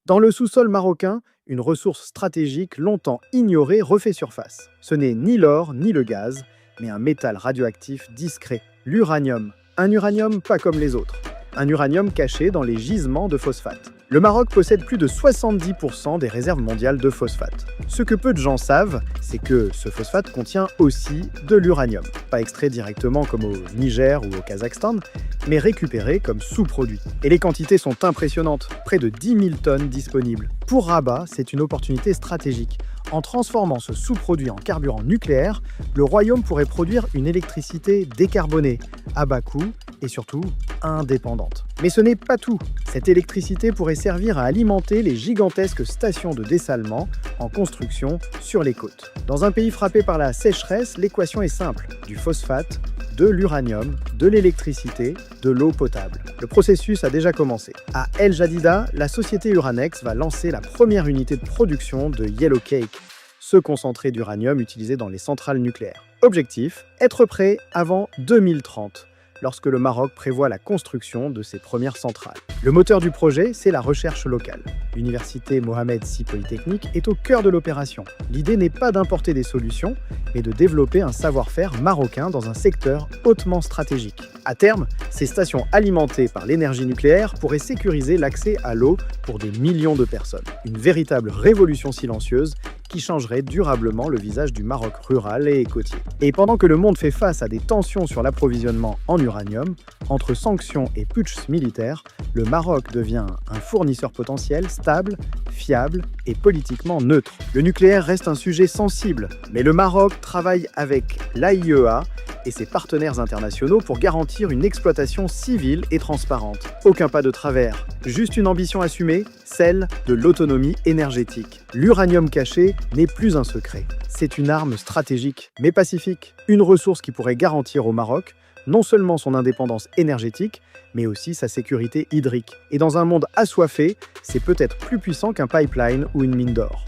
Dans le sous-sol marocain, une ressource stratégique longtemps ignorée refait surface. Ce n'est ni l'or ni le gaz, mais un métal radioactif discret, l'uranium. Un uranium pas comme les autres. Un uranium caché dans les gisements de phosphate. Le Maroc possède plus de 70% des réserves mondiales de phosphate. Ce que peu de gens savent, c'est que ce phosphate contient aussi de l'uranium. Pas extrait directement comme au Niger ou au Kazakhstan, mais récupéré comme sous-produit. Et les quantités sont impressionnantes, près de 10 000 tonnes disponibles. Pour Rabat, c'est une opportunité stratégique. En transformant ce sous-produit en carburant nucléaire, le royaume pourrait produire une électricité décarbonée, à bas coût et surtout indépendante. Mais ce n'est pas tout. Cette électricité pourrait servir à alimenter les gigantesques stations de dessalement en construction sur les côtes. Dans un pays frappé par la sécheresse, l'équation est simple. Du phosphate, de l'uranium, de l'électricité, de l'eau potable. Le processus a déjà commencé. À El Jadida, la société Uranex va lancer la première unité de production de Yellow Cake, ce concentré d'uranium utilisé dans les centrales nucléaires. Objectif, être prêt avant 2030. Lorsque le Maroc prévoit la construction de ses premières centrales. Le moteur du projet, c'est la recherche locale. L'université Mohamed VI Polytechnique est au cœur de l'opération. L'idée n'est pas d'importer des solutions, mais de développer un savoir-faire marocain dans un secteur hautement stratégique. À terme, ces stations alimentées par l'énergie nucléaire pourraient sécuriser l'accès à l'eau pour des millions de personnes. Une véritable révolution silencieuse qui changerait durablement le visage du Maroc rural et côtier. Et pendant que le monde fait face à des tensions sur l'approvisionnement en uranium, entre sanctions et putschs militaires, le Maroc devient un fournisseur potentiel stable, fiable et politiquement neutre. Le nucléaire reste un sujet sensible, mais le Maroc travaille avec l'AIEA et ses partenaires internationaux pour garantir une exploitation civile et transparente. Aucun pas de travers, juste une ambition assumée, celle de l'autonomie énergétique. L'uranium caché n'est plus un secret. C'est une arme stratégique, mais pacifique. Une ressource qui pourrait garantir au Maroc non seulement son indépendance énergétique, mais aussi sa sécurité hydrique. Et dans un monde assoiffé, c'est peut-être plus puissant qu'un pipeline ou une mine d'or.